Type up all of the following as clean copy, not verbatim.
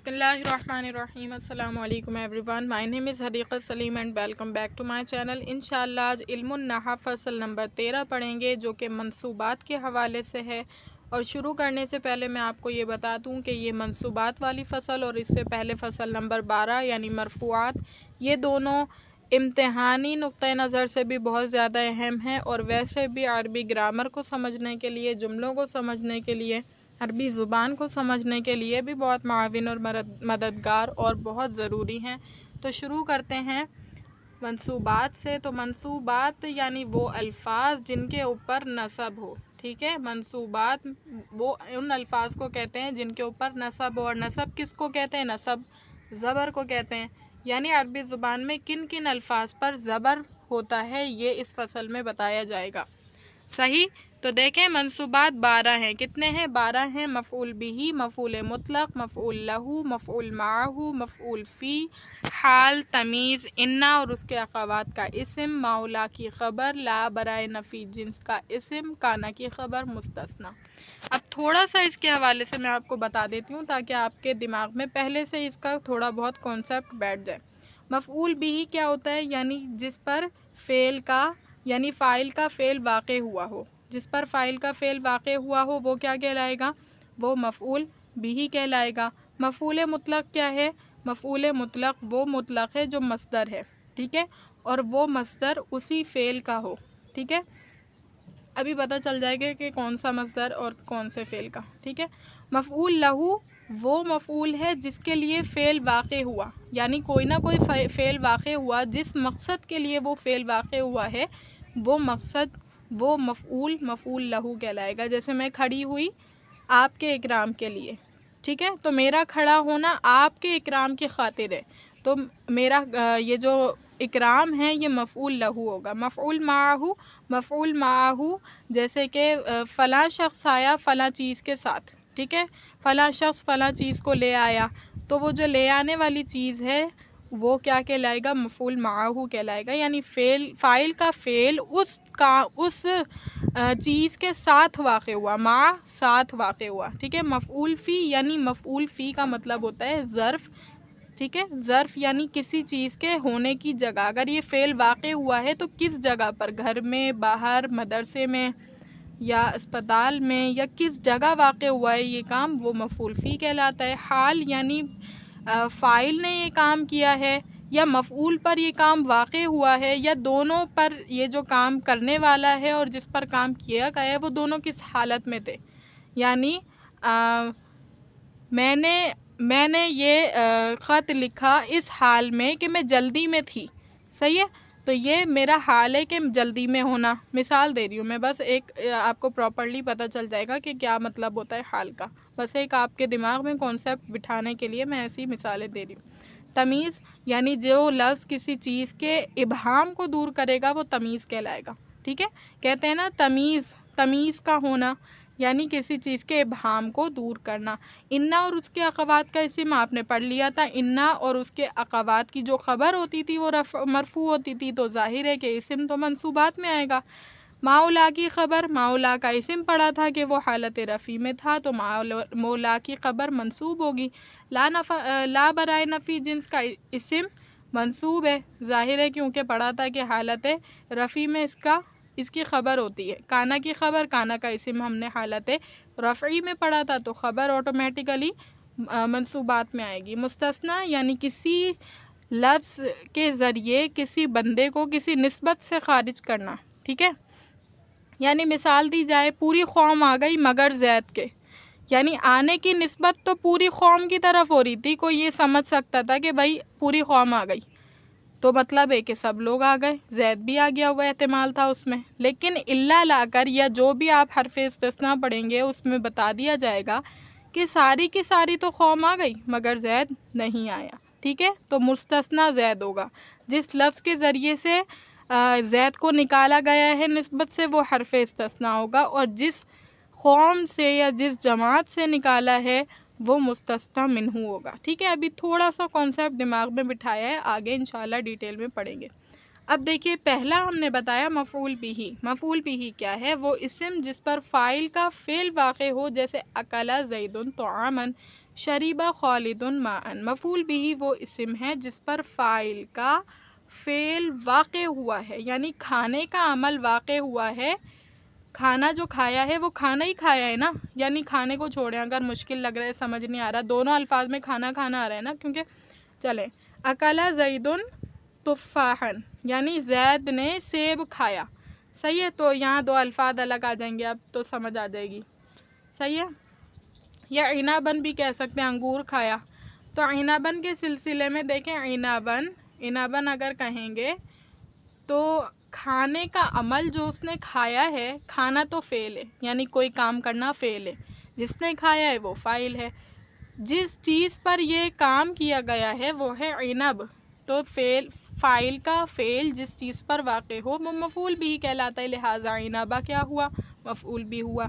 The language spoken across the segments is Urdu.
بسم اللہ الرحمن الرحیم۔ السلام علیکم everyone, my name is Hadiqa Saleem and welcome back to my channel. انشاءاللہ آج علم النحو فصل نمبر 13 پڑھیں گے جو کہ منصوبات کے حوالے سے ہے۔ اور شروع کرنے سے پہلے میں آپ کو یہ بتا دوں کہ یہ منصوبات والی فصل اور اس سے پہلے فصل نمبر 12 یعنی مرفوعات، یہ دونوں امتحانی نقطۂ نظر سے بھی بہت زیادہ اہم ہیں اور ویسے بھی عربی گرامر کو سمجھنے کے لیے، جملوں کو سمجھنے کے لیے، عربی زبان کو سمجھنے کے لیے بھی بہت معاون اور مددگار اور بہت ضروری ہیں۔ تو شروع کرتے ہیں منصوبات سے۔ تو منصوبات یعنی وہ الفاظ جن کے اوپر نصب ہو، ٹھیک ہے۔ منصوبات وہ ان الفاظ کو کہتے ہیں جن کے اوپر نصب ہو، اور نصب کس کو کہتے ہیں؟ نصب زبر کو کہتے ہیں۔ یعنی عربی زبان میں کن کن الفاظ پر زبر ہوتا ہے یہ اس فصل میں بتایا جائے گا، صحیح؟ تو دیکھیں منصوبات 12 ہیں۔ کتنے ہیں؟ 12 ہیں۔ مفعول بہ، مفعول مطلق، مفعول لہ، مفعول معہ، مفعول فی، حال، تمیز، انا اور اس کے اخوات کا اسم، مولا کی خبر، لا برائے نفی جنس کا اسم، کانا کی خبر، مستثنی۔ اب تھوڑا سا اس کے حوالے سے میں آپ کو بتا دیتی ہوں تاکہ آپ کے دماغ میں پہلے سے اس کا تھوڑا بہت کانسیپٹ بیٹھ جائے۔ مفعول بہ کیا ہوتا ہے؟ یعنی جس پر فعل کا یعنی فاعل کا فعل واقع ہوا ہو، جس پر فاعل کا فعل واقع ہوا ہو وہ کیا کہلائے گا؟ وہ مفعول بہ کہلائے گا۔ مفعول مطلق کیا ہے؟ مفعول مطلق وہ مطلق ہے جو مصدر ہے، ٹھیک ہے، اور وہ مصدر اسی فعل کا ہو، ٹھیک ہے۔ ابھی پتہ چل جائے گا کہ کون سا مصدر اور کون سے فعل کا، ٹھیک ہے۔ مفعول لہ وہ مفعول ہے جس کے لیے فعل واقع ہوا، یعنی کوئی نہ کوئی فعل واقع ہوا، جس مقصد کے لیے وہ فعل واقع ہوا ہے وہ مقصد، وہ مفعول مفعول لہ کہلائے گا۔ جیسے میں کھڑی ہوئی آپ کے اکرام کے لیے، ٹھیک ہے، تو میرا کھڑا ہونا آپ کے اکرام کی خاطر ہے، تو میرا یہ جو اکرام ہے یہ مفعول لہ ہوگا۔ مفعول معہ، مفعول معہ جیسے کہ فلاں شخص آیا فلاں چیز کے ساتھ، ٹھیک ہے، فلاں شخص فلاں چیز کو لے آیا، تو وہ جو لے آنے والی چیز ہے وہ کیا کہلائے گا؟ مفعول معہ کہلائے گا۔ یعنی فاعل کا فعل اس چیز کے ساتھ واقع ہوا، مع ساتھ واقع ہوا، ٹھیک ہے۔ مفعول فی یعنی مفعول فی کا مطلب ہوتا ہے ظرف، ٹھیک ہے، ظرف یعنی کسی چیز کے ہونے کی جگہ۔ اگر یہ فعل واقع ہوا ہے تو کس جگہ پر، گھر میں، باہر، مدرسے میں یا اسپتال میں، یا کس جگہ واقع ہوا ہے یہ کام، وہ مفعول فی کہلاتا ہے۔ حال یعنی فاعل نے یہ کام کیا ہے یا مفعول پر یہ کام واقع ہوا ہے، یا دونوں پر یہ جو کام کرنے والا ہے اور جس پر کام کیا گیا ہے وہ دونوں کس حالت میں تھے۔ یعنی میں نے یہ خط لکھا اس حال میں کہ میں جلدی میں تھی، صحیح ہے، تو یہ میرا حال ہے کہ جلدی میں ہونا۔ مثال دے رہی ہوں میں، بس ایک آپ کو پراپرلی پتہ چل جائے گا کہ کیا مطلب ہوتا ہے حال کا، بس ایک آپ کے دماغ میں کانسیپٹ بٹھانے کے لیے میں ایسی مثالیں دے رہی ہوں۔ تمیز یعنی جو لفظ کسی چیز کے ابہام کو دور کرے گا وہ تمیز کہلائے گا، ٹھیک ہے۔ کہتے ہیں نا تمیز، تمیز کا ہونا یعنی کسی چیز کے ابہام کو دور کرنا۔ انا اور اس کے اخوات کا اسم آپ نے پڑھ لیا تھا۔ انا اور اس کے اخوات کی جو خبر ہوتی تھی وہ مرفوع ہوتی تھی، تو ظاہر ہے کہ اسم تو منصوبات میں آئے گا۔ مولا کی خبر، مولا کا اسم پڑھا تھا کہ وہ حالت رفع میں تھا، تو مولا کی خبر منصوب ہوگی۔ لا برائے نفی جنس کا اسم منصوب ہے، ظاہر ہے کیونکہ پڑھا تھا کہ حالت رفع میں اس کی خبر ہوتی ہے۔ کانا کی خبر، کانا کا اسم ہم نے حالت رفعی میں پڑھا تھا، تو خبر آٹومیٹیکلی منصوبات میں آئے گی۔ مستثنی یعنی کسی لفظ کے ذریعے کسی بندے کو کسی نسبت سے خارج کرنا، ٹھیک ہے۔ یعنی مثال دی جائے پوری قوم آ گئی مگر زید کے، یعنی آنے کی نسبت تو پوری قوم کی طرف ہو رہی تھی، کوئی یہ سمجھ سکتا تھا کہ بھائی پوری قوم آ گئی تو مطلب ہے کہ سب لوگ آ گئے، زید بھی آ گیا، ہوا احتمال تھا اس میں، لیکن الا لا کر یا جو بھی آپ حرف استثناء پڑھیں گے اس میں بتا دیا جائے گا کہ ساری کی ساری تو قوم آ گئی مگر زید نہیں آیا، ٹھیک ہے، تو مستثنیٰ زید ہوگا۔ جس لفظ کے ذریعے سے زید کو نکالا گیا ہے نسبت سے وہ حرف استثناء ہوگا، اور جس قوم سے یا جس جماعت سے نکالا ہے وہ مستثنی منہ ہوگا، ٹھیک ہے۔ ابھی تھوڑا سا کانسیپٹ دماغ میں بٹھایا ہے، آگے انشاءاللہ ڈیٹیل میں پڑھیں گے۔ اب دیکھیے پہلا ہم نے بتایا مفعول بہ۔ مفعول بہ کیا ہے؟ وہ اسم جس پر فاعل کا فعل واقع ہو، جیسے اکل زید طعاما، شریبہ خالد ماء، مفعول بھی وہ اسم ہے جس پر فاعل کا فعل واقع ہوا ہے، یعنی کھانے کا عمل واقع ہوا ہے، کھانا جو کھایا ہے وہ کھانا ہی کھایا ہے نا، یعنی کھانے کو چھوڑیں، اگر مشکل لگ رہا ہے سمجھ نہیں آ رہا، دونوں الفاظ میں کھانا کھانا آ رہا ہے نا، کیونکہ چلیں اکلا زید تفاحا، یعنی زید نے سیب کھایا، صحیح ہے، تو یہاں دو الفاظ الگ آ جائیں گے، اب تو سمجھ آ جائے گی، صحیح ہے، یا عنابن بھی کہہ سکتے ہیں، انگور کھایا، تو عنابن کے سلسلے میں دیکھیں عنابن اگر کہیں گے تو کھانے کا عمل جو اس نے کھایا ہے، کھانا تو فعل ہے، یعنی کوئی کام کرنا فعل ہے، جس نے کھایا ہے وہ فاعل ہے، جس چیز پر یہ کام کیا گیا ہے وہ ہے عنب، تو فاعل کا فعل جس چیز پر واقع ہو وہ مفعول بھی کہلاتا ہے، لہٰذا عنبہ کیا ہوا، مفعول بھی ہوا۔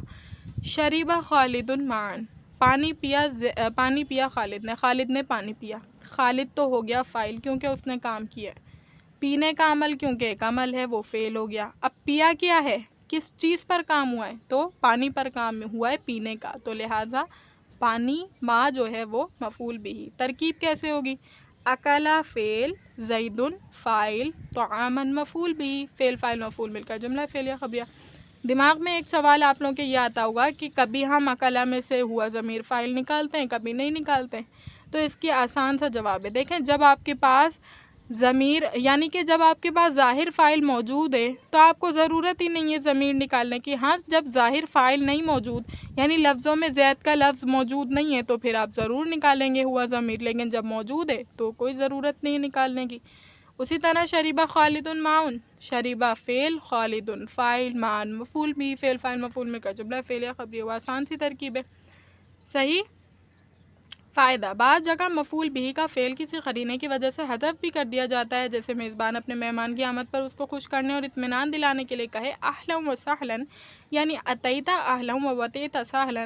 شریبہ خالد ماء، پانی پیا خالد نے پانی پیا، خالد تو ہو گیا فاعل کیونکہ اس نے کام کیا ہے، پینے کا عمل کیونکہ ایک عمل ہے وہ فعل ہو گیا، اب پیا کیا ہے، کس چیز پر کام ہوا ہے، تو پانی پر کام ہوا ہے پینے کا، تو لہٰذا پانی ما جو ہے وہ مفعول بھی، ترکیب کیسے ہوگی، اکلا فعل زید فاعل طعاما مفعول بھی، فعل فاعل مفعول مل کر جملہ فعلیہ خبریہ۔ دماغ میں ایک سوال آپ لوگوں کے یہ آتا ہوگا کہ کبھی ہم اکلا میں سے ہوا ضمیر فاعل نکالتے ہیں، کبھی نہیں نکالتے ہیں، تو اس کی آسان سا جواب ہے، دیکھیں جب آپ کے پاس ضمیر یعنی کہ جب آپ کے پاس ظاہر فاعل موجود ہے تو آپ کو ضرورت ہی نہیں ہے ضمیر نکالنے کی، ہاں جب ظاہر فاعل نہیں موجود یعنی لفظوں میں زید کا لفظ موجود نہیں ہے تو پھر آپ ضرور نکالیں گے ہوا ضمیر، لیکن جب موجود ہے تو کوئی ضرورت نہیں نکالنے کی۔ اسی طرح شریبہ خالد ماء، شریبہ فعل خالد فاعل ماء مفعول بھی، فعل فاعل مفعول میں کا جملہ فعلیہ خبریہ، وہ آسان سی ترکیب ہے، صحیح۔ فائدہ، بعض جگہ مفعول بھی کا فعل کسی قرینے کی وجہ سے حذف بھی کر دیا جاتا ہے، جیسے میزبان اپنے مہمان کی آمد پر اس کو خوش کرنے اور اطمینان دلانے کے لیے کہے اہلا و سہلا، یعنی اتیت اہلا و وتیت سہلا،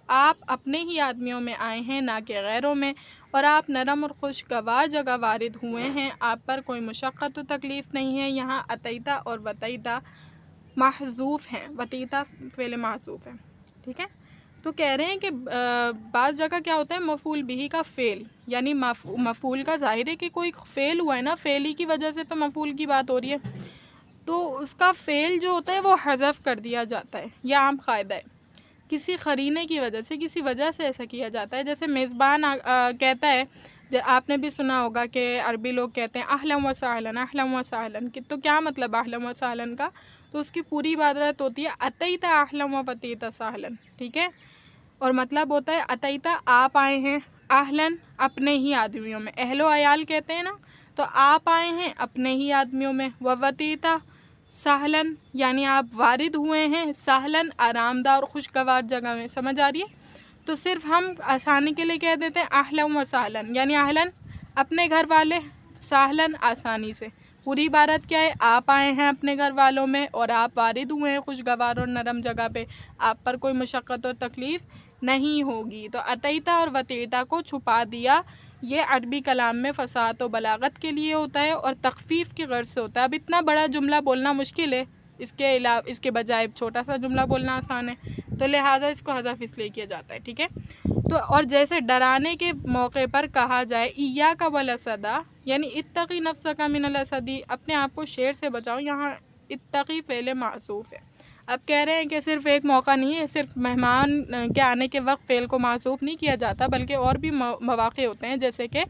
آپ اپنے ہی آدمیوں میں آئے ہیں نہ کہ غیروں میں، اور آپ نرم اور خوشگوار جگہ وارد ہوئے ہیں، آپ پر کوئی مشقت و تکلیف نہیں ہے، یہاں اتیتا اور وتیتا محذوف ہیں، وتیتا فعل محذوف ہے، ٹھیک ہے، تو کہہ رہے ہیں کہ بعض جگہ کیا ہوتا ہے مفعول بھی کا فعل، یعنی مفعول کا ظاہر ہے کہ کوئی فعل ہوا ہے نا، فعل ہی کی وجہ سے تو مفعول کی بات ہو رہی ہے، تو اس کا فعل جو ہوتا ہے وہ حذف کر دیا جاتا ہے، یہ عام قاعدہ ہے، کسی قرینے کی وجہ سے، کسی وجہ سے ایسا کیا جاتا ہے، جیسے میزبان کہتا ہے، آپ نے بھی سنا ہوگا کہ عربی لوگ کہتے ہیں اہلا و سہلا، اہلا و سہلا، تو کیا مطلب اہلا و سہلا کا، تو اس کی پوری عبارت ہوتی ہے اتیت اہلا و وتیت سہلا، ٹھیک ہے، اور مطلب ہوتا ہے اتیتا آپ آئے ہیں، اہلاً اپنے ہی آدمیوں میں، اہل و عیال کہتے ہیں نا، تو آپ آئے ہیں اپنے ہی آدمیوں میں، ووتیتا سہلاً یعنی آپ وارد ہوئے ہیں، سہلاً آرام دہ اور خوشگوار جگہ میں، سمجھ آ رہی ہے، تو صرف ہم آسانی کے لیے کہہ دیتے ہیں اہلاً و سہلاً، یعنی اہلاً اپنے گھر والے، سہلاً آسانی سے، پوری عبارت کیا ہے، آپ آئے ہیں اپنے گھر والوں میں اور آپ وارد ہوئے ہیں خوشگوار اور نرم جگہ پہ، آپ پر کوئی مشقت اور تکلیف نہیں ہوگی، تو اتیتا اور وتیتا کو چھپا دیا، یہ عربی کلام میں فصاحت و بلاغت کے لیے ہوتا ہے اور تخفیف کی غرض سے ہوتا ہے، اب اتنا بڑا جملہ بولنا مشکل ہے، اس کے بجائے چھوٹا سا جملہ بولنا آسان ہے، تو لہٰذا اس کو حذف اس لیے کیا جاتا ہے، ٹھیک ہے، تو اور جیسے ڈرانے کے موقع پر کہا جائے ایاک والاسد، یعنی اتقی نفسک من الاسد، اپنے آپ کو شیر سے بچاؤ، یہاں اتقی فعل معصوف ہے، اب کہہ رہے ہیں کہ صرف ایک موقع نہیں ہے، صرف مہمان کے آنے کے وقت فعل کو معصوف نہیں کیا جاتا، بلکہ اور بھی مواقع ہوتے ہیں، جیسے کہ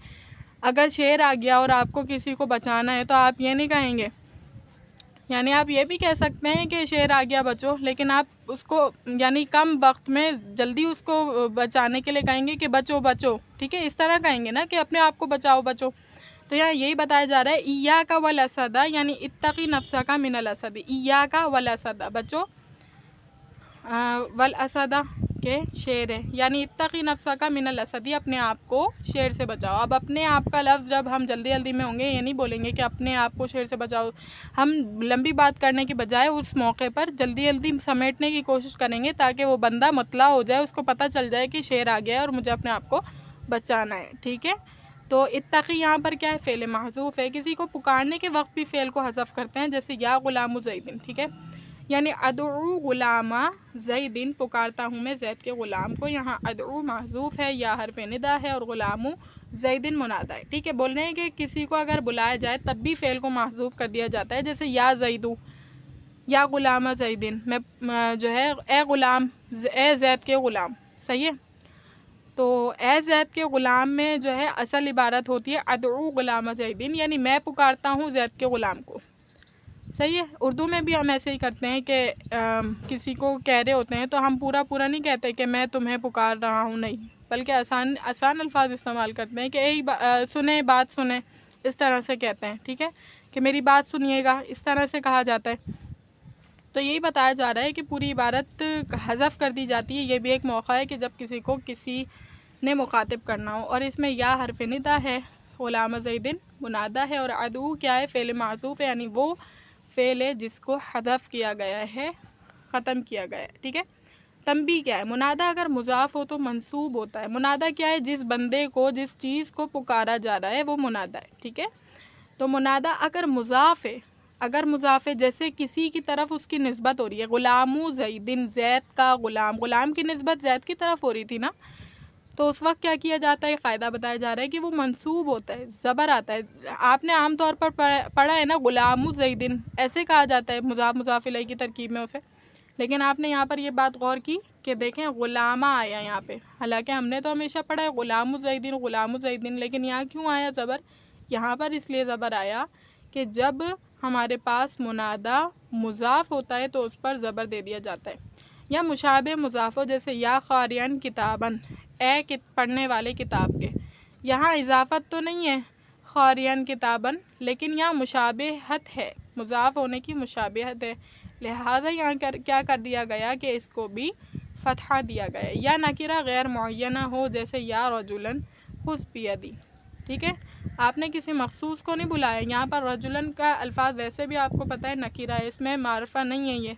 اگر شیر آ گیا اور آپ کو کسی کو بچانا ہے تو آپ یہ نہیں کہیں گے، یعنی آپ یہ بھی کہہ سکتے ہیں کہ شیر آ گیا بچو، لیکن آپ اس کو یعنی کم وقت میں جلدی اس کو بچانے کے لیے کہیں گے کہ بچو بچو، ٹھیک ہے، اس طرح کہیں گے نا کہ اپنے آپ کو بچاؤ بچو، تو یہاں یہی بتایا جا رہا ہے ایاک والاسد، یعنی اتقی نفسک من الاسد، ایاک والاسد بچو، والاسد کے شیر ہے، یعنی اتقی نفسک من الاسد، اپنے آپ کو شیر سے بچاؤ، اب اپنے آپ کا لفظ جب ہم جلدی جلدی میں ہوں گے یہ نہیں بولیں گے کہ اپنے آپ کو شیر سے بچاؤ، ہم لمبی بات کرنے کی بجائے اس موقع پر جلدی جلدی سمیٹنے کی کوشش کریں گے تاکہ وہ بندہ مطلع ہو جائے، اس کو پتہ چل جائے کہ شیر آ گیا ہے اور مجھے اپنے آپ کو بچانا ہے، ٹھیک ہے، تو اتقی یہاں پر کیا ہے فعل محذوف ہے، کسی کو پکارنے کے وقت بھی فعل کو حذف کرتے ہیں، جیسے یا غلام زید، ٹھیک ہے، یعنی ادعو غلامہ زیدن، پکارتا ہوں میں زید کے غلام کو. یہاں ادعو محذوف ہے، یا حرف ندا ہے، اور غلامو زیدن منادہ ہے. ٹھیک ہے، بول رہے ہیں کہ کسی کو اگر بلایا جائے تب بھی فعل کو محذوف کر دیا جاتا ہے، جیسے یا زیدو یا غلامہ زیدن، میں جو ہے اے غلام، اے زید کے غلام. صحیح ہے، تو اے زید کے غلام میں جو ہے اصل عبارت ہوتی ہے ادعو غلامہ زیدن، یعنی میں پکارتا ہوں زید کے غلام کو. صحیح ہے. اردو میں بھی ہم ایسے ہی کرتے ہیں کہ کسی کو کہہ رہے ہوتے ہیں تو ہم پورا نہیں کہتے کہ میں تمہیں پکار رہا ہوں، نہیں، بلکہ آسان الفاظ استعمال کرتے ہیں کہ اے سنیں، بات سنیں، اس طرح سے کہتے ہیں. ٹھیک ہے، کہ میری بات سنیے گا، اس طرح سے کہا جاتا ہے. تو یہی بتایا جا رہا ہے کہ پوری عبارت حذف کر دی جاتی ہے. یہ بھی ایک موقع ہے کہ جب کسی نے مخاطب کرنا ہو. اور اس میں یا حرف ندا ہے، غلام زیدن منادہ ہے، اور ادعو کیا ہے؟ فعل معذوف ہے، یعنی وہ فعل ہے جس کو حذف کیا گیا ہے، ختم کیا گیا ہے. ٹھیک ہے. تنبیہ کیا ہے؟ منادہ اگر مضاف ہو تو منصوب ہوتا ہے. منادہ کیا ہے؟ جس بندے کو، جس چیز کو پکارا جا رہا ہے وہ منادہ ہے. ٹھیک ہے. تو منادہ اگر مضاف ہے، جیسے کسی کی طرف اس کی نسبت ہو رہی ہے، غلامو زیدن، زید کا غلام، غلام کی نسبت زید کی طرف ہو رہی تھی نا، تو اس وقت کیا کیا جاتا ہے؟ قاعدہ بتایا جا رہا ہے کہ وہ منصوب ہوتا ہے، زبر آتا ہے. آپ نے عام طور پر پڑھا ہے نا غلام زیدن، ایسے کہا جاتا ہے مضاف الیہ کی ترکیب میں اسے. لیکن آپ نے یہاں پر یہ بات غور کی کہ دیکھیں غلامہ آیا یہاں پہ، حالانکہ ہم نے تو ہمیشہ پڑھا ہے غلام زیدن، لیکن یہاں کیوں آیا زبر؟ یہاں پر اس لیے زبر آیا کہ جب ہمارے پاس منادہ مضاف ہوتا ہے تو اس پر زبر دے دیا جاتا ہے. یا مشابہ مضاف ہو، جیسے یا قارئن کتابن، اے پڑھنے والے کتاب کے. یہاں اضافت تو نہیں ہے قارئن کتابن، لیکن یہاں مشابہت ہے، مضاف ہونے کی مشابہت ہے، لہٰذا یہاں کیا کر دیا گیا کہ اس کو بھی فتحہ دیا گیا. یا نکرہ غیر معینہ ہو، جیسے یا رجلن خذ بیدی. ٹھیک ہے، آپ نے کسی مخصوص کو نہیں بلایا. یہاں پر رجلن کا الفاظ ویسے بھی آپ کو پتہ ہے نکرہ ہے، اس میں معرفہ نہیں ہے یہ.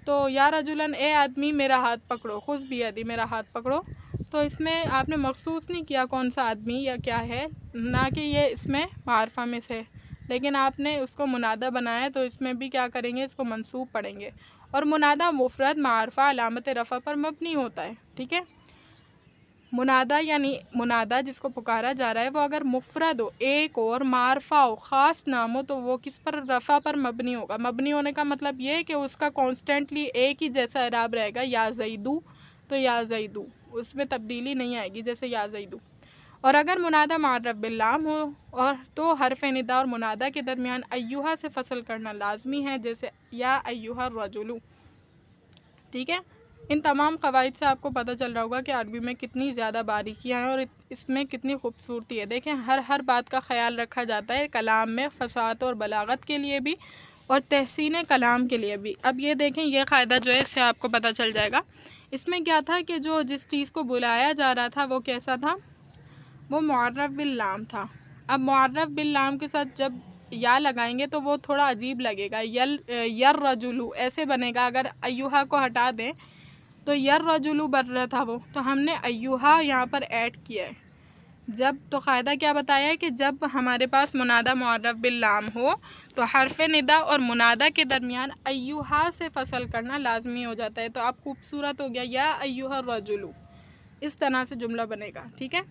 تو یا رجلن، اے آدمی میرا ہاتھ پکڑو، خذ بیدی، میرا ہاتھ پکڑو. تو اس میں آپ نے مخصوص نہیں کیا کون سا آدمی یا کیا ہے، نہ کہ یہ اس میں معرفہ میں سے، لیکن آپ نے اس کو منادہ بنایا تو اس میں بھی کیا کریں گے؟ اس کو منصوب پڑھیں گے. اور منادہ مفرد معرفہ علامت رفع پر مبنی ہوتا ہے. ٹھیک ہے، منادہ یعنی منادہ جس کو پکارا جا رہا ہے وہ اگر مفرد ہو، ایک ہو، اور معرفہ ہو، خاص نام ہو، تو وہ کس پر؟ رفع پر مبنی ہوگا. مبنی ہونے کا مطلب یہ ہے کہ اس کا کانسٹنٹلی ایک ہی جیسا اعراب رہے گا. یا زیدو تو یا زیدو، اس میں تبدیلی نہیں آئے گی، جیسے یا زیدو. اور اگر منادہ معرف باللام ہو اور تو حرف ندا اور منادہ کے درمیان ایہا سے فصل کرنا لازمی ہے، جیسے یا ایہا الرجل. ٹھیک ہے، ان تمام قواعد سے آپ کو پتہ چل رہا ہوگا کہ عربی میں کتنی زیادہ باریکیاں ہیں اور اس میں کتنی خوبصورتی ہے. دیکھیں ہر بات کا خیال رکھا جاتا ہے کلام میں، فصاحت اور بلاغت کے لیے بھی اور تحسین کلام کے لیے بھی. اب یہ دیکھیں یہ قاعدہ جو ہے اس سے آپ کو پتہ چل جائے گا. اس میں کیا تھا کہ جس چیز کو بلایا جا رہا تھا وہ کیسا تھا؟ وہ معرف باللام تھا. اب معرف باللام کے ساتھ جب یا لگائیں گے تو وہ تھوڑا عجیب لگے گا. یررجلو ایسے بنے گا. اگر ایہا کو ہٹا دیں تو یررجلو بن رہا تھا وہ، تو ہم نے ایہا یہاں پر ایڈ کیا ہے. جب تو قاعدہ کیا بتایا ہے کہ جب ہمارے پاس منادہ معرف باللام ہو تو حرف ندا اور منادہ کے درمیان ایہا سے فصل کرنا لازمی ہو جاتا ہے. تو اب خوبصورت ہو گیا یا ایہا الرجل، اس طرح سے جملہ بنے گا. ٹھیک ہے،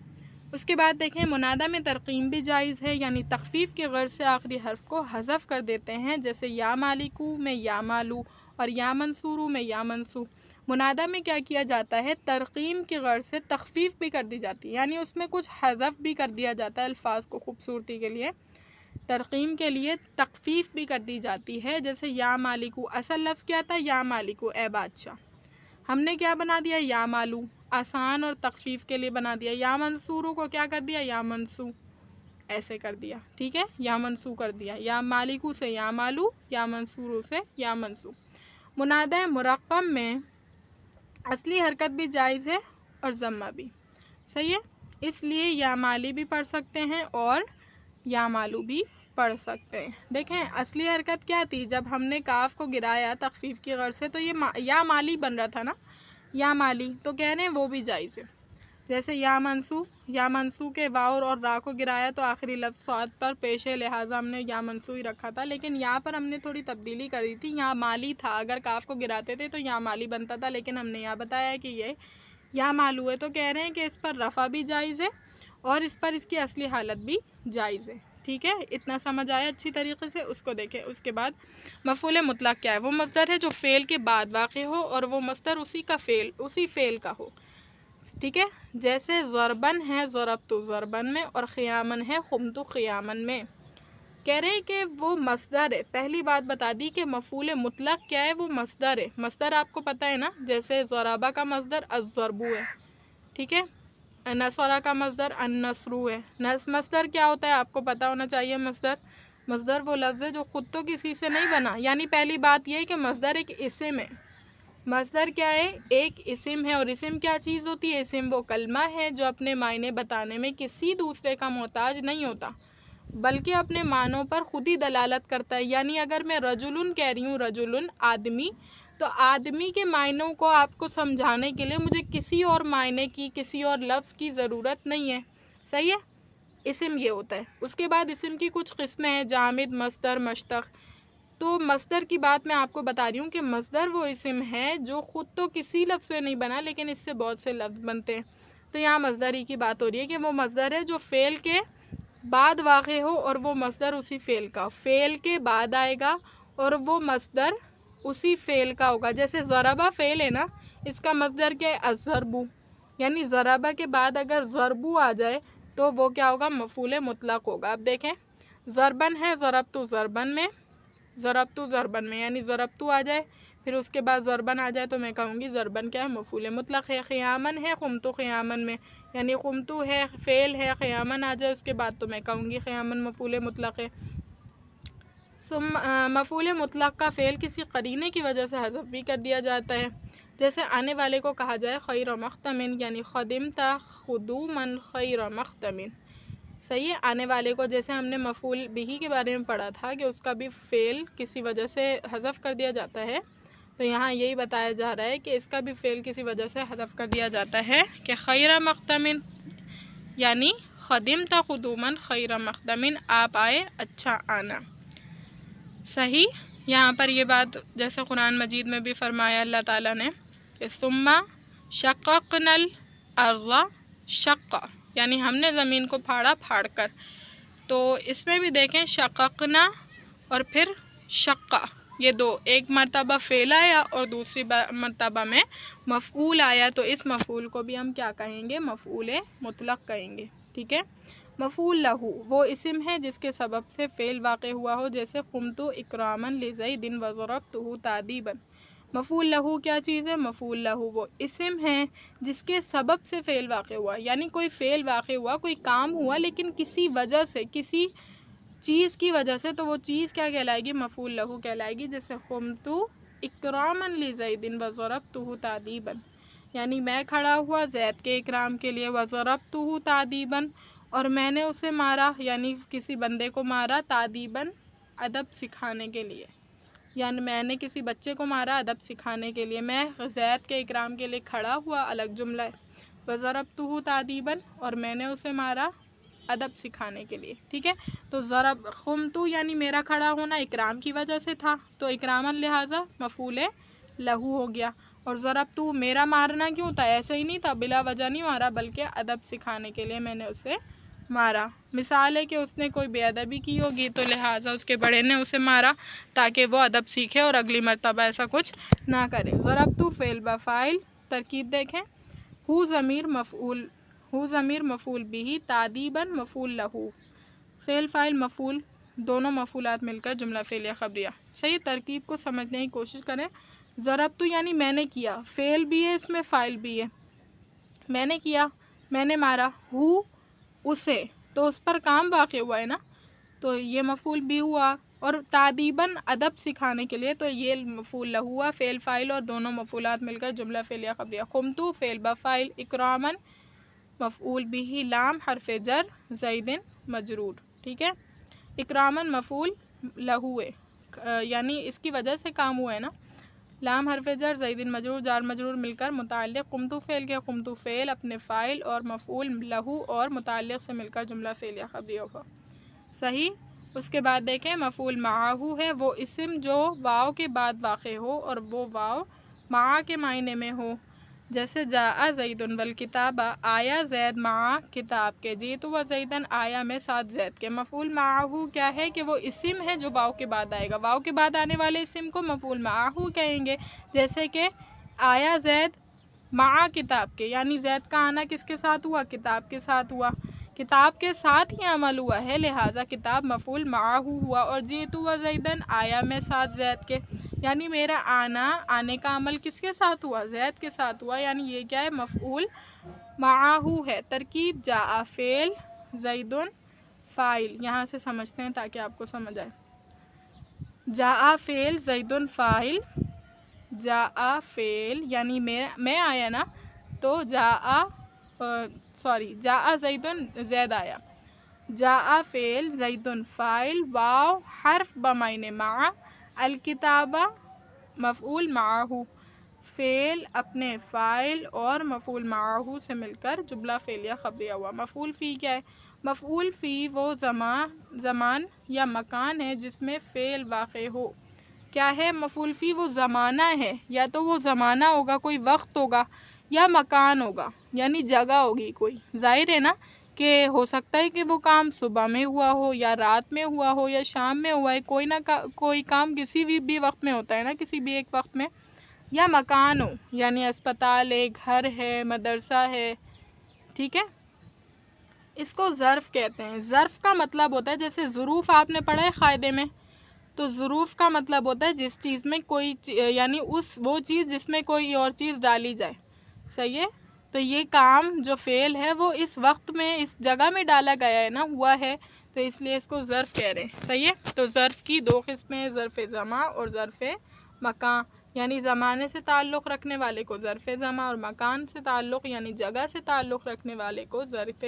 اس کے بعد دیکھیں منادہ میں ترقیم بھی جائز ہے، یعنی تخفیف کے غرض سے آخری حرف کو حذف کر دیتے ہیں، جیسے یا مالکو میں یا مالو اور یا منصورو میں یا منصور. منادہ میں کیا کیا جاتا ہے؟ ترقیم کی غرض سے تخفیف بھی کر دی جاتی ہے، یعنی اس میں کچھ حذف بھی کر دیا جاتا ہے الفاظ کو خوبصورتی کے لیے. ترقیم کے لیے تخفیف بھی کر دی جاتی ہے، جیسے یا مالکو، اصل لفظ کیا تھا؟ یا مالکو، اے بادشاہ. ہم نے کیا بنا دیا؟ یا مالو، آسان اور تخفیف کے لیے بنا دیا. یا منصورو کو کیا کر دیا؟ یا منصو، ایسے کر دیا. ٹھیک ہے، یا منصو کر دیا. یا مالکو سے یا مالو، یا منصورو سے یا منصو. منادہ مرقم میں اصلی حرکت بھی جائز ہے اور ضمہ بھی. صحیح ہے، اس لیے یا مالی بھی پڑھ سکتے ہیں اور یا مالو بھی پڑھ سکتے ہیں. دیکھیں اصلی حرکت کیا تھی؟ جب ہم نے کاف کو گرایا تخفیف کی غرض سے تو یہ یا مالی بن رہا تھا نا، یا مالی، تو کہہ رہے ہیں وہ بھی جائز ہے. جیسے یا منسو کے واو اور را کو گرایا تو آخری لفظ صاد پر پیش ہے، لہٰذا ہم نے یا منسو ہی رکھا تھا، لیکن یہاں پر ہم نے تھوڑی تبدیلی کری تھی، یہاں مالی تھا، اگر کاف کو گراتے تھے تو یہاں مالی بنتا تھا، لیکن ہم نے یہاں بتایا کہ یہ یہاں مالو ہے، تو کہہ رہے ہیں کہ اس پر رفع بھی جائز ہے اور اس پر اس کی اصلی حالت بھی جائز ہے، ٹھیک ہے؟ اتنا سمجھ آیا اچھی طریقے سے؟ اس کو دیکھیں۔ اس کے بعد مفعول مطلق کیا ہے؟ وہ مصدر ہے جو فعل کے بعد واقع ہو اور وہ مصدر اسی فعل کا ہو، ٹھیک ہے؟ جیسے ضربن ہے ضربت ضربن میں اور قیامن ہے قمت قیامن میں۔ کہہ رہے ہیں کہ وہ مصدر ہے، پہلی بات بتا دی کہ مفعول مطلق کیا ہے؟ وہ مصدر ہے، مصدر آپ کو پتہ ہے نا، جیسے ضربہ کا مصدر الضربو ہے، ٹھیک ہے؟ نصرہ کا مصدر النصرو ہے۔ مصدر کیا ہوتا ہے آپ کو پتہ ہونا چاہیے۔ مصدر وہ لفظ ہے جو خود تو کسی سے نہیں بنا، یعنی پہلی بات یہ ہے کہ مصدر ایک اسم ہے۔ مصدر کیا ہے؟ ایک اسم ہے، اور اسم کیا چیز ہوتی ہے؟ اسم وہ کلمہ ہے جو اپنے معنی بتانے میں کسی دوسرے کا محتاج نہیں ہوتا، بلکہ اپنے معنوں پر خود ہی دلالت کرتا ہے۔ یعنی اگر میں رجلن کہہ رہی ہوں، رجلن آدمی، تو آدمی کے معنوں کو آپ کو سمجھانے کے لیے مجھے کسی اور معنی کی، کسی اور لفظ کی ضرورت نہیں ہے، صحیح ہے؟ اسم یہ ہوتا ہے۔ اس کے بعد اسم کی کچھ قسمیں ہیں، جامد، مصدر، مشتق۔ تو مصدر کی بات میں آپ کو بتا رہی ہوں کہ مصدر وہ اسم ہے جو خود تو کسی لفظ سے نہیں بنا، لیکن اس سے بہت سے لفظ بنتے ہیں۔ تو یہاں مصدری کی بات ہو رہی ہے کہ وہ مصدر ہے جو فعل کے بعد واقع ہو اور وہ مصدر اسی فعل کا، فعل کے بعد آئے گا اور وہ مصدر اسی فعل کا ہوگا۔ جیسے ضربہ فعل ہے نا، اس کا مصدر کیا ہے؟ الضربو، یعنی ضربہ کے بعد اگر ضربو آ جائے تو وہ کیا ہوگا؟ مفعول مطلق ہوگا۔ اب دیکھیں، ضربن ہے ضربت ضربن میں، یعنی ضربتو آ جائے، پھر اس کے بعد ضربن آ جائے تو میں کہوں گی ضربن کیا ہے؟ مفعول مطلق ہے۔ قیامن ہے قمت قیامن میں، یعنی قمتو ہے فعل ہے، قیامن آ جائے اس کے بعد تو میں کہوں گی قیامن مفعول مطلق ہے۔ مفعول مطلق کا فعل کسی قرینے کی وجہ سے حذف بھی کر دیا جاتا ہے، جیسے آنے والے کو کہا جائے خیر مختمن، یعنی خدمت خدومن خیر مختمن، صحیح ہے؟ آنے والے کو، جیسے ہم نے مفعول بہ کے بارے میں پڑھا تھا کہ اس کا بھی فعل کسی وجہ سے حذف کر دیا جاتا ہے، تو یہاں یہی بتایا جا رہا ہے کہ اس کا بھی فعل کسی وجہ سے حذف کر دیا جاتا ہے کہ خیر مختمن، یعنی خدمت خدومن خیر مختمن، آپ آئے اچھا آنا، صحیح؟ یہاں پر یہ بات جیسے قرآن مجید میں بھی فرمایا اللہ تعالیٰ نے کہ ثم شققنا الارض شقا، یعنی ہم نے زمین کو پھاڑا پھاڑ کر، تو اس میں بھی دیکھیں شققنا اور پھر شقا، یہ دو، ایک مرتبہ فعل آیا اور دوسری مرتبہ میں مفعول آیا، تو اس مفعول کو بھی ہم کیا کہیں گے؟ مفعول مطلق کہیں گے، ٹھیک ہے؟ مفعول لہو وہ اسم ہے جس کے سبب سے فعل واقع ہوا ہو، جیسے قمت اکراما لزید وضربتہ تادیبا۔ مفعول لہو کیا چیز ہے؟ مفعول لہو وہ اسم ہے جس کے سبب سے فعل واقع ہوا، یعنی کوئی فعل واقع ہوا، کوئی کام ہوا، لیکن کسی وجہ سے، کسی چیز کی وجہ سے، تو وہ چیز کیا کہلائے گی؟ مفعول لہو کہلائے گی۔ جیسے قمت اکراما لزید وضربتہ تادیبا، یعنی میں کھڑا ہوا زید کے اکرام کے لیے، وضربتہ تادیبا، اور میں نے اسے مارا، یعنی کسی بندے کو مارا، تادیباً ادب سکھانے کے لیے، یعنی میں نے کسی بچے کو مارا ادب سکھانے کے لیے۔ میں زید کے اکرام کے لیے کھڑا ہوا، الگ جملہ ہے، وضربتہ تادیباً، اور میں نے اسے مارا ادب سکھانے کے لیے، ٹھیک ہے؟ تو قمت یعنی میرا کھڑا ہونا اکرام کی وجہ سے تھا، تو اکراماً لہٰذا مفعول لہو ہو گیا، اور ضربتہ میرا مارنا کیوں تھا؟ ایسے ہی نہیں تھا، بلا وجہ نہیں مارا، بلکہ ادب سکھانے کے لیے میں نے اسے مارا۔ مثال ہے کہ اس نے کوئی بے ادبی کی ہوگی تو لہٰذا اس کے بڑے نے اسے مارا تاکہ وہ ادب سیکھے اور اگلی مرتبہ ایسا کچھ نہ کرے۔ ضربتہ فعل بفاعل، ترکیب دیکھیں، ہو ضمیر مفعول بھی، تادیباً مفعول لہو، فعل فاعل مفعول، دونوں مفعولات مل کر جملہ فعلیہ خبریہ، صحیح؟ ترکیب کو سمجھنے کی کوشش کریں۔ ضربتہ یعنی میں نے کیا، فعل بھی ہے اس میں، فاعل بھی ہے، میں نے کیا، میں نے مارا، ہو اسے، تو اس پر کام واقع ہوا ہے نا، تو یہ مفعول بھی ہوا، اور تادیباً ادب سکھانے کے لیے، تو یہ مفعول لہو ہوا، فعل فاعل اور دونوں مفعولات مل کر جملہ فعلیہ خبریہ۔ قمت فعل بفاعل، اکراماً مفعول بھی، لام حرف جر، زید مجرور، ٹھیک ہے؟ اکراماً مفعول لہو ہے، یعنی اس کی وجہ سے کام ہوا ہے نا، لام حرف جر، زیدن مجرور، جار مجرور مل کر متعلق، قمتو فعل کے قمتو فعل اپنے فاعل اور مفعول لہو اور متعلق سے مل کر جملہ فعلیہ خبریہ ہوا، صحیح۔ اس کے بعد دیکھیں مفعول معاہو ہے وہ اسم جو واو کے بعد واقع ہو اور وہ واو معا کے معنی میں ہو، جیسے جاء زید والکتاب، آیا زید مع کتاب کے، جیت و زیدن آیا میں ساتھ زید کے۔ مفعول معاہو کیا ہے کہ وہ اسم ہے جو واو کے بعد آئے گا، واو کے بعد آنے والے اسم کو مفعول معاہو کہیں گے، جیسے کہ آیا زید مع کتاب کے، یعنی زید کا آنا کس کے ساتھ ہوا؟ کتاب کے ساتھ ہوا، کتاب کے ساتھ ہی عمل ہوا ہے لہٰذا کتاب مفعول معاہو ہوا۔ اور جیت و زیدن آیا میں ساتھ زید کے، یعنی میرا آنے کا عمل کس کے ساتھ ہوا؟ زید کے ساتھ ہوا، یعنی یہ کیا ہے؟ مفعول معاہو ہے۔ ترکیب جاء فعل زیدن فاعل، یہاں سے سمجھتے ہیں تاکہ آپ کو سمجھ آئے۔ جاء فعل زیدن فاعل، جاء فعل یعنی میں آیا نا، تو جاء زیدن زید آیا، جاء فعل زیدن فاعل، واو حرف بمعنی مع، الکتابہ مفعول معاہو، فعل اپنے فاعل اور مفعول معاہو سے مل کر جملہ فعلیہ خبریہ ہوا۔ مفعول فی کیا ہے؟ مفعول فی وہ زمان یا مکان ہے جس میں فعل واقع ہو۔ کیا ہے مفعول فی؟ وہ زمانہ ہے، یا تو وہ زمانہ ہوگا، کوئی وقت ہوگا، یا مکان ہوگا یعنی جگہ ہوگی کوئی۔ ظاہر ہے نا کہ ہو سکتا ہے کہ وہ کام صبح میں ہوا ہو یا رات میں ہوا ہو یا شام میں ہوا ہے، کوئی نہ کوئی کام کسی بھی وقت میں ہوتا ہے نا، کسی بھی ایک وقت میں، یا مکان ہو یعنی اسپتال ہے، گھر ہے، مدرسہ ہے، ٹھیک ہے۔ اس کو ظرف کہتے ہیں۔ ظرف کا مطلب ہوتا ہے، جیسے ظروف آپ نے پڑھا ہے قاعدے میں، تو ظروف کا مطلب ہوتا ہے جس چیز میں کوئی یعنی وہ چیز جس میں کوئی اور چیز ڈالی جائے، صحیح ہے۔ تو یہ کام جو فعل ہے وہ اس وقت میں اس جگہ میں ڈالا گیا ہے نا، ہوا ہے، تو اس لیے اس کو ظرف کہہ رہے ہیں، صحیح ہے۔ تو ظرف کی دو قسمیں ہیں، ظرف زمان اور ظرف مکان، یعنی زمانے سے تعلق رکھنے والے کو ظرف زمان اور مکان سے تعلق یعنی جگہ سے تعلق رکھنے والے کو ظرف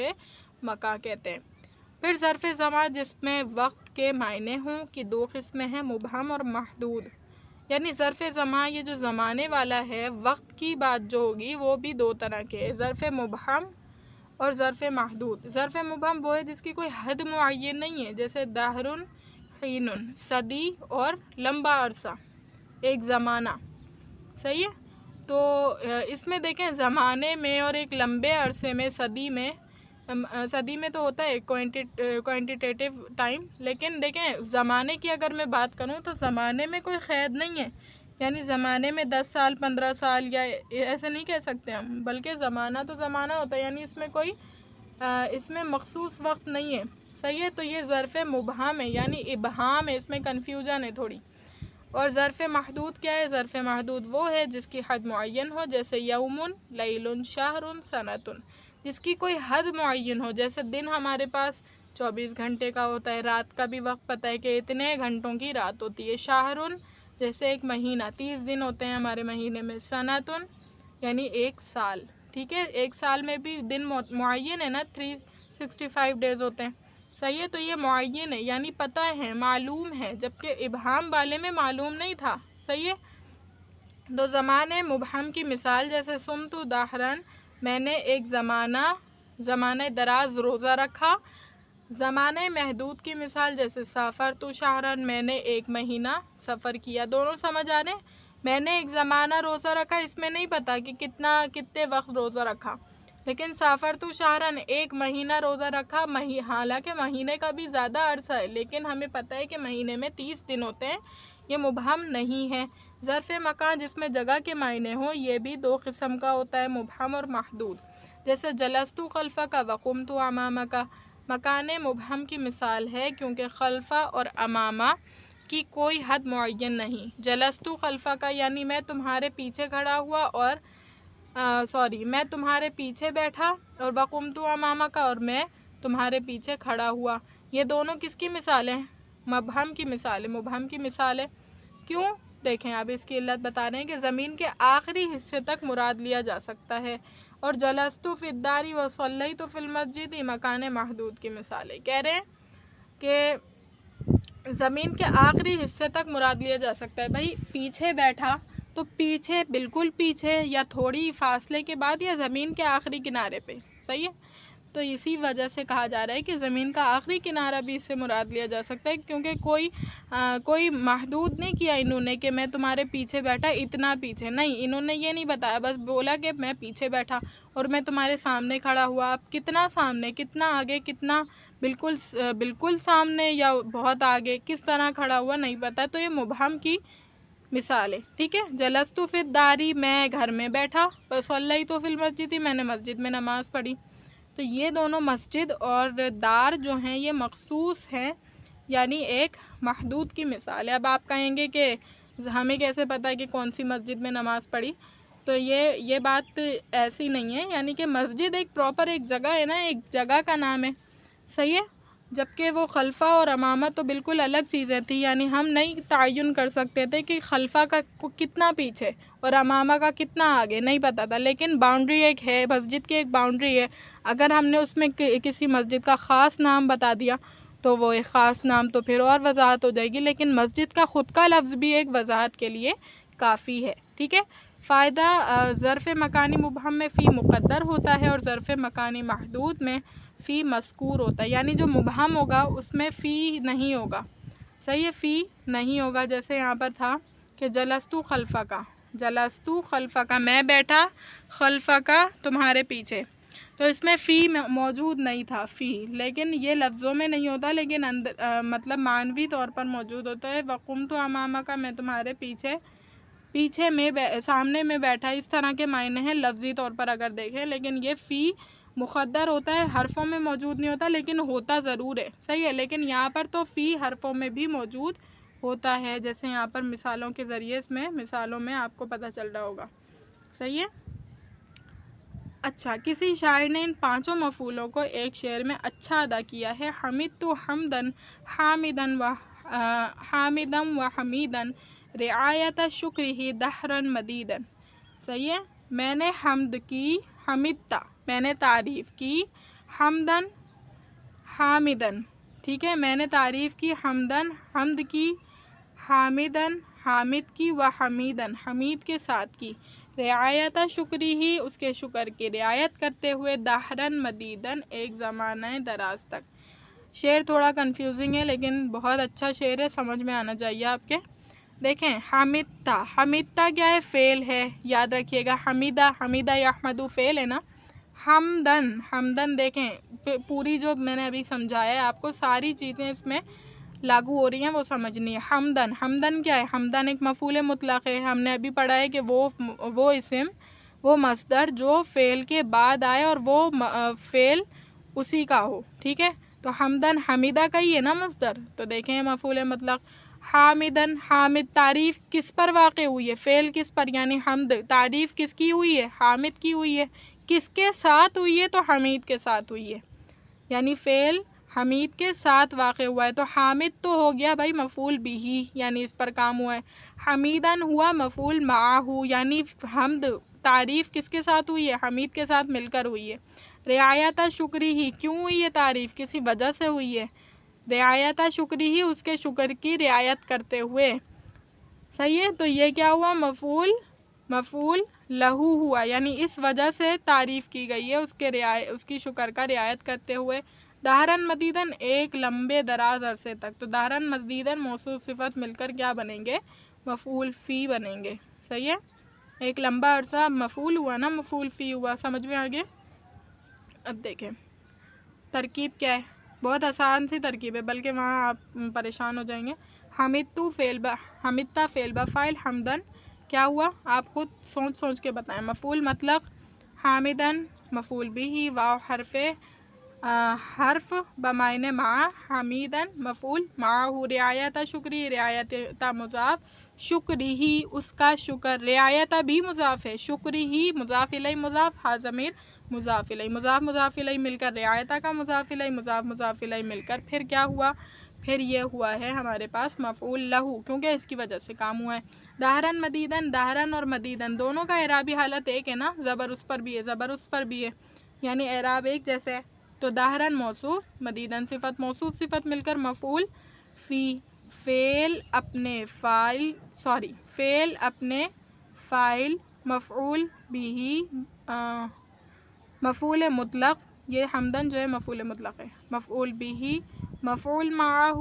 مکان کہتے ہیں۔ پھر ظرف زمان جس میں وقت کے معنی ہوں کی دو قسمیں ہیں، مبہم اور محدود، یعنی ظرف زمان یہ جو زمانے والا ہے، وقت کی بات جو ہوگی وہ بھی دو طرح کے، ظرف مبہم اور ظرف محدود۔ ظرف مبہم وہ ہے جس کی کوئی حد معین نہیں ہے، جیسے دہر حین، صدی اور لمبا عرصہ، ایک زمانہ، صحیح ہے۔ تو اس میں دیکھیں زمانے میں اور ایک لمبے عرصے میں، صدی میں تو ہوتا ہے کوانٹیٹیو ٹائم، لیکن دیکھیں زمانے کی اگر میں بات کروں تو زمانے میں کوئی قید نہیں ہے، یعنی زمانے میں 10 سال 15 سال یا ایسے نہیں کہہ سکتے ہم، بلکہ زمانہ تو زمانہ ہوتا ہے، یعنی اس میں کوئی اس میں مخصوص وقت نہیں ہے، صحیح ہے۔ تو یہ ظرف مبہم ہے، یعنی ابہام ہے، اس میں کنفیوژن ہے تھوڑی۔ اور ظرف محدود کیا ہے؟ ظرف محدود وہ ہے جس کی حد معین ہو، جیسے یوم، لیل، شہر، سنۃ، جس کی کوئی حد معین ہو، جیسے دن ہمارے پاس 24 گھنٹے کا ہوتا ہے، رات کا بھی وقت پتہ ہے کہ اتنے گھنٹوں کی رات ہوتی ہے، شہر جیسے ایک مہینہ، 30 دن ہوتے ہیں ہمارے مہینے میں، سنۃ یعنی ایک سال، ٹھیک ہے۔ ایک سال میں بھی دن معین ہے نا، 365 ڈیز ہوتے ہیں، صحیح ہے۔ تو یہ معین ہے یعنی پتہ ہے، معلوم ہے، جبکہ ابہام والے میں معلوم نہیں تھا، صحیح ہے۔ تو زمانے مبہم کی مثال جیسے صمت دہرن، میں نے ایک زمانہ دراز روزہ رکھا۔ زمانہ محدود کی مثال جیسے سافرت شہرن، میں نے ایک مہینہ سفر کیا۔ دونوں سمجھ آ رہے ہیں؟ میں نے ایک زمانہ روزہ رکھا، اس میں نہیں پتا کہ کتنے وقت روزہ رکھا، لیکن سافرت شہرن ایک مہینہ روزہ رکھا، حالانکہ مہینے کا بھی زیادہ عرصہ ہے، لیکن ہمیں پتہ ہے کہ مہینے میں 30 دن ہوتے ہیں، یہ مبہم نہیں ہے۔ ظرف مکان جس میں جگہ کے معنی ہوں، یہ بھی دو قسم کا ہوتا ہے، مبہم اور محدود، جیسے جلست خلفک وقمت امامک، مکان مبہم کی مثال ہے کیونکہ خلفہ اور امامہ کی کوئی حد معین نہیں۔ جلست خلفک یعنی میں تمہارے پیچھے کھڑا ہوا اور میں تمہارے پیچھے بیٹھا، اور وقمت امامک اور میں تمہارے پیچھے کھڑا ہوا، یہ دونوں کس کی مثال ہیں؟ مبہم کی مثال ہے، مبہم کی مثال ہے۔ کیوں؟ دیکھیں اب اس کی علت بتا رہے ہیں کہ زمین کے آخری حصے تک مراد لیا جا سکتا ہے، اور جلست فی الدار وصلیت فی المسجد مکان محدود کی مثال ہے۔ کہہ رہے ہیں کہ زمین کے آخری حصے تک مراد لیا جا سکتا ہے، بھائی پیچھے بیٹھا تو پیچھے، بالکل پیچھے، یا تھوڑی فاصلے کے بعد، یا زمین کے آخری کنارے پہ. صحیح ہے. تو اسی وجہ سے کہا جا رہا ہے کہ زمین کا آخری کنارہ بھی اس سے مراد لیا جا سکتا ہے، کیونکہ کوئی محدود نہیں کیا انہوں نے کہ میں تمہارے پیچھے بیٹھا اتنا پیچھے. نہیں، انہوں نے یہ نہیں بتایا، بس بولا کہ میں پیچھے بیٹھا اور میں تمہارے سامنے کھڑا ہوا. اب کتنا سامنے، کتنا آگے، کتنا بالکل سامنے یا بہت آگے، کس طرح کھڑا ہوا نہیں پتا. تو یہ مبہم کی مثال ہے. ٹھیک ہے. جلستو فی الداری، میں گھر میں بیٹھا. صلیتو فی المسجد، میں نے مسجد میں نماز پڑھی. تو یہ دونوں مسجد اور دار جو ہیں یہ مخصوص ہیں، یعنی ایک محدود کی مثال ہے. اب آپ کہیں گے کہ ہمیں کیسے پتہ ہے کہ کون سی مسجد میں نماز پڑھی؟ تو یہ بات ایسی نہیں ہے، یعنی کہ مسجد ایک پراپر ایک جگہ ہے نا، ایک جگہ کا نام ہے. صحیح ہے. جبکہ وہ خلفہ اور امامہ تو بالکل الگ چیزیں تھیں، یعنی ہم نہیں تعین کر سکتے تھے کہ خلفہ کا کتنا پیچھے اور امامہ کا کتنا آگے، نہیں پتہ تھا. لیکن باؤنڈری ایک ہے، مسجد کی ایک باؤنڈری ہے. اگر ہم نے اس میں کسی مسجد کا خاص نام بتا دیا تو وہ ایک خاص نام تو پھر اور وضاحت ہو جائے گی، لیکن مسجد کا خود کا لفظ بھی ایک وضاحت کے لیے کافی ہے. ٹھیک ہے. فائدہ، ظرف مکانی مبہم میں فی مقدر ہوتا ہے اور ظرف مکانی محدود میں فی مذکور ہوتا ہے. یعنی جو مبہم ہوگا اس میں فی نہیں ہوگا. صحیح ہے. فی نہیں ہوگا. جیسے یہاں پر تھا کہ جلستو خلفہ کا، جلستو خلفہ کا، میں بیٹھا خلفہ کا تمہارے پیچھے. تو اس میں فی موجود نہیں تھا، فی. لیکن یہ لفظوں میں نہیں ہوتا، لیکن مطلب معنوی طور پر موجود ہوتا ہے. وقمت امامہ کا، میں تمہارے پیچھے میں سامنے میں بیٹھا. اس طرح کے معنی ہیں لفظی طور پر اگر دیکھیں. لیکن یہ فی مقدر ہوتا ہے، حرفوں میں موجود نہیں ہوتا، لیکن ہوتا ضرور ہے. صحیح ہے. لیکن یہاں پر تو فی حرفوں میں بھی موجود ہوتا ہے، جیسے یہاں پر مثالوں کے ذریعے مثالوں میں آپ کو پتہ چل رہا ہوگا. صحیح ہے. اچھا، کسی شاعر نے ان 5 مفعولوں کو ایک شعر میں اچھا ادا کیا ہے. حمدت حمدن حامدن و حمیدن رعایت شکرہ دہرن مدیدن. صحیح ہے. میں نے حمد کی، حمدتا میں نے تعریف کی، حمدن حامدن. ٹھیک ہے. میں نے تعریف کی، حمدن حمد کی، حامدن حامد کی، و حمیدن حمید کے ساتھ کی. رعایت شکری ہی، اس کے شکر کی رعایت کرتے ہوئے، دہرن مدیدن ایک زمانہ دراز تک. شعر تھوڑا کنفیوزنگ ہے لیکن بہت اچھا شعر ہے، سمجھ میں آنا چاہیے آپ کے. دیکھیں، حمدتا، حمدتا کیا ہے؟ فعل ہے. یاد رکھیے گا. حمیدہ یحمدو فعل ہے نا. حمدن دیکھیں پوری جو میں نے ابھی سمجھایا ہے آپ کو، ساری چیزیں اس میں لاگو ہو رہی ہیں، وہ سمجھنی ہے. حمدن کیا ہے؟ حمدن ایک مفعول مطلق ہے. ہم نے ابھی پڑھا ہے کہ وہ اسم، وہ مصدر جو فعل کے بعد آئے اور وہ فعل اسی کا ہو. ٹھیک ہے. تو حمدن حمیدہ کا ہی ہے نا مصدر. تو دیکھیں مفعول مطلق. حامدن، حامد تعریف کس پر واقع ہوئی ہے؟ فعل کس پر؟ یعنی حمد تعریف کس کی ہوئی ہے؟ حامد کی ہوئی ہے. کس کے ساتھ ہوئی ہے؟ تو حمید کے ساتھ ہوئی ہے. یعنی فعل حمید کے ساتھ واقع ہوا ہے. تو حامد تو ہو گیا بھائی مفعول بھی، یعنی اس پر کام ہوا ہے. حمیدن ہوا مفعول معہ، یعنی حمد تعریف کس کے ساتھ ہوئی ہے؟ حمید کے ساتھ مل کر ہوئی ہے. رعایت شکری ہی، کیوں ہوئی ہے تعریف؟ کسی وجہ سے ہوئی ہے. رعایت شکری ہی، اس کے شکر کی رعایت کرتے ہوئے. صحیح ہے. تو یہ کیا ہوا؟ مفعول لہو ہوا، یعنی اس وجہ سے تعریف کی گئی ہے، اس کی شکر کا رعایت کرتے ہوئے. دہرن مدیدن ایک لمبے دراز عرصے تک. تو دہرن مدیدن موصوف صفت مل کر کیا بنیں گے؟ مفعول فی بنیں گے. صحیح ہے. ایک لمبا عرصہ مفعول ہوا نا، مفعول فی ہوا. سمجھ میں آگے؟ اب دیکھیں ترکیب کیا ہے. بہت آسان سی ترکیب ہے، بلکہ وہاں آپ پریشان ہو جائیں گے. حمدتا فعل بفاعل، حمدن کیا ہوا؟ آپ خود سوچ کے بتائیں. مفعول مطلق، حامدن مفعول بھی، واو حرف بمعنی مع، حمیدن مفعول معہ. رعایت شکری، رعایت تا مضاف، شکری ہی اس کا شکر، رعایت بھی مضاف ہے، شکری ہی مضاف الیہ مضاف، ہا ضمیر مضاف الیہ، مضاف الیہ مل کر رعایت کا مضاف الیہ، مضاف الیہ مل کر پھر کیا ہوا؟ پھر یہ ہوا ہے ہمارے پاس مفعول لہو، کیونکہ اس کی وجہ سے کام ہوا ہے. دہرن مدیدن، دہرن اور مدیدن دونوں کا اعرابی حالت ایک ہے نا، زبر اس پر بھی ہے، زبر اس پر بھی ہے، یعنی اعراب ایک جیسے ہے. تو دہرن موصوف، مدیدن صفت، موصوف صفت مل کر مفعول فی. فعل اپنے فاعل، مفعول بھی، مفعول مطلق، یہ حمدن جو ہے مفعول مطلق ہے، مفعول بھی، مفعول معہ،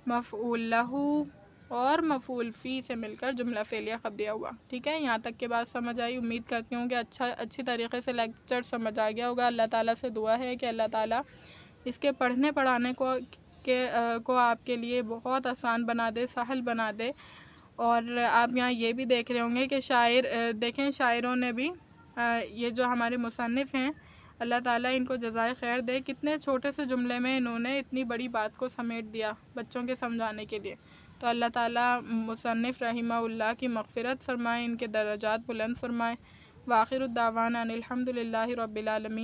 مفعول لہو اور مفعول فی سے مل کر جملہ فعلیہ خبریہ ہوا۔ ٹھیک ہے، یہاں تک کے بات سمجھ آئی؟ امید کرتی ہوں کہ اچھی طریقے سے لیکچر سمجھ آ گیا ہوگا۔ اللہ تعالیٰ سے دعا ہے کہ اللہ تعالیٰ اس کے پڑھنے پڑھانے کو آپ کے لیے بہت آسان بنا دے، سہل بنا دے۔ اور آپ یہاں یہ بھی دیکھ رہے ہوں گے کہ دیکھیں شاعروں نے بھی یہ جو ہمارے مصنف ہیں، اللہ تعالیٰ ان کو جزائے خیر دے، کتنے چھوٹے سے جملے میں انہوں نے اتنی بڑی بات کو سمیٹ دیا بچوں کے سمجھانے کے لیے۔ تو اللہ تعالیٰ مصنف رحمہ اللہ کی مغفرت فرمائے، ان کے درجات بلند فرمائے۔ وآخر الدعوانا ان الحمد للہ رب العالمین۔